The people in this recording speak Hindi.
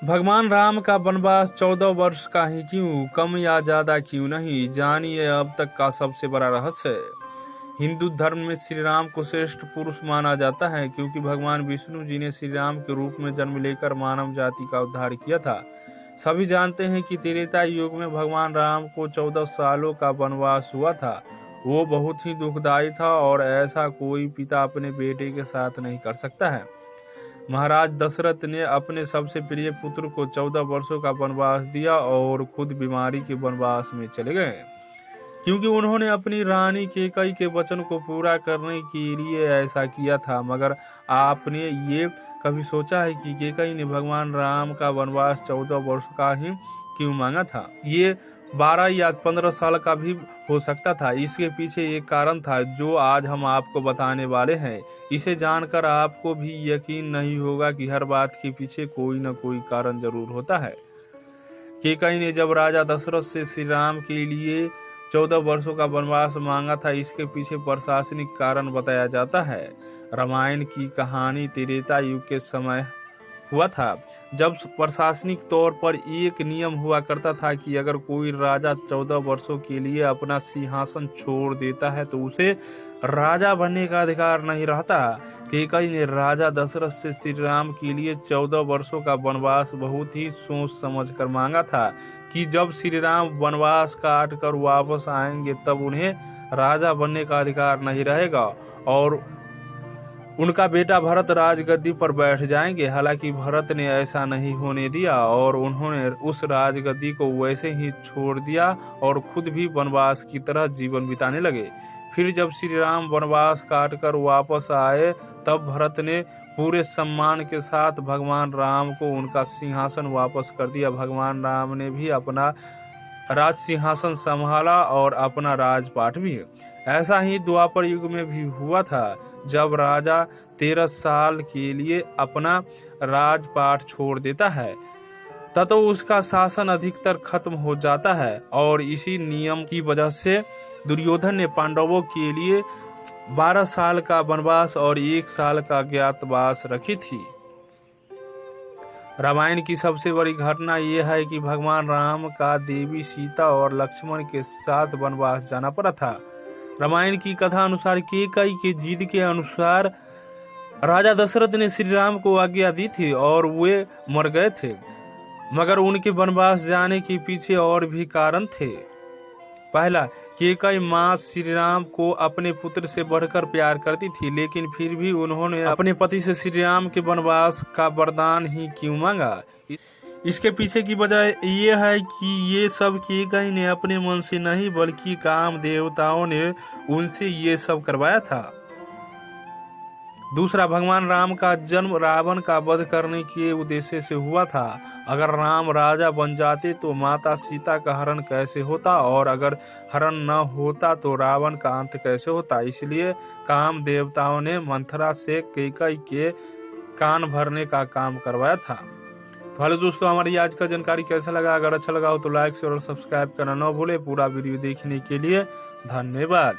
भगवान राम का वनवास 14 वर्ष का ही क्यों, कम या ज्यादा क्यों नहीं, जानिए अब तक का सबसे बड़ा रहस्य। हिंदू धर्म में श्री राम को श्रेष्ठ पुरुष माना जाता है क्योंकि भगवान विष्णु जी ने श्री राम के रूप में जन्म लेकर मानव जाति का उद्धार किया था। सभी जानते हैं कि त्रेता युग में भगवान राम को 14 सालों का वनवास हुआ था। वो बहुत ही दुखदायी था और ऐसा कोई पिता अपने बेटे के साथ नहीं कर सकता है। महाराज दशरथ ने अपने सबसे प्रिय पुत्र को 14 वर्षों का वनवास दिया और खुद बीमारी के वनवास में चले गए क्योंकि उन्होंने अपनी रानी कैकेयी के वचन को पूरा करने के लिए ऐसा किया था। मगर आपने ये कभी सोचा है कि कैकेयी ने भगवान राम का वनवास 14 वर्ष का ही क्यों मांगा था? ये 12 या 15 साल का भी हो सकता था। इसके पीछे एक कारण था जो आज हम आपको बताने वाले हैं। इसे जानकर आपको भी यकीन नहीं होगा कि हर बात के पीछे कोई न कोई कारण जरूर होता है। कैकेयी ने जब राजा दशरथ से श्री राम के लिए 14 वर्षों का वनवास मांगा था, इसके पीछे प्रशासनिक कारण बताया जाता है। रामायण की कहानी त्रेता युग के समय हुआ था, जब प्रशासनिक तौर पर एक नियम हुआ करता था कि अगर कोई राजा 14 वर्षों के लिए अपना सिंहासन छोड़ देता है तो उसे राजा बनने का अधिकार नहीं रहता। कैकेयी ने राजा दशरथ से श्री राम के लिए 14 वर्षों का वनवास बहुत ही सोच समझ कर मांगा था कि जब श्री राम वनवास काट कर वापस आएंगे तब उन्हें राजा बनने का अधिकार नहीं रहेगा और उनका बेटा भरत राजगद्दी पर बैठ जाएंगे। हालांकि भरत ने ऐसा नहीं होने दिया और उन्होंने उस राजगद्दी को वैसे ही छोड़ दिया और खुद भी वनवास की तरह जीवन बिताने लगे। फिर जब श्री राम वनवास काट कर वापस आए तब भरत ने पूरे सम्मान के साथ भगवान राम को उनका सिंहासन वापस कर दिया। भगवान राम ने भी अपना राज सिंहासन संभाला और अपना राजपाट भी। ऐसा ही द्वापर युग में भी हुआ था, जब राजा 13 साल के लिए अपना राजपाट छोड़ देता है तब उसका शासन अधिकतर खत्म हो जाता है और इसी नियम की वजह से दुर्योधन ने पांडवों के लिए 12 साल का वनवास और 1 साल का ज्ञातवास रखी थी। रामायण की सबसे बड़ी घटना यह है कि भगवान राम का देवी सीता और लक्ष्मण के साथ वनवास जाना पड़ा था। रामायण की कथा अनुसार कैकेयी के जिद के अनुसार राजा दशरथ ने श्री राम को आज्ञा दी थी और वे मर गए थे, मगर उनके वनवास जाने के पीछे और भी कारण थे। पहला, कैकेयी मां श्री राम को अपने पुत्र से बढ़कर प्यार करती थी, लेकिन फिर भी उन्होंने अपने पति से श्री राम के वनवास का वरदान ही क्यों मांगा? इसके पीछे की वजह यह है कि ये सब कैकेयी ने अपने मन से नहीं बल्कि काम देवताओं ने उनसे ये सब करवाया था। दूसरा, भगवान राम का जन्म रावण का वध करने के उद्देश्य से हुआ था। अगर राम राजा बन जाते तो माता सीता का हरण कैसे होता और अगर हरण न होता तो रावण का अंत कैसे होता? इसलिए काम देवताओं ने मंथरा से कैकेयी के कान भरने का काम करवाया था। तो हेलो दोस्तों, हमारी आज का जानकारी कैसा लगा? अगर अच्छा लगा हो तो लाइक शेयर और सब्सक्राइब करना न भूले। पूरा वीडियो देखने के लिए धन्यवाद।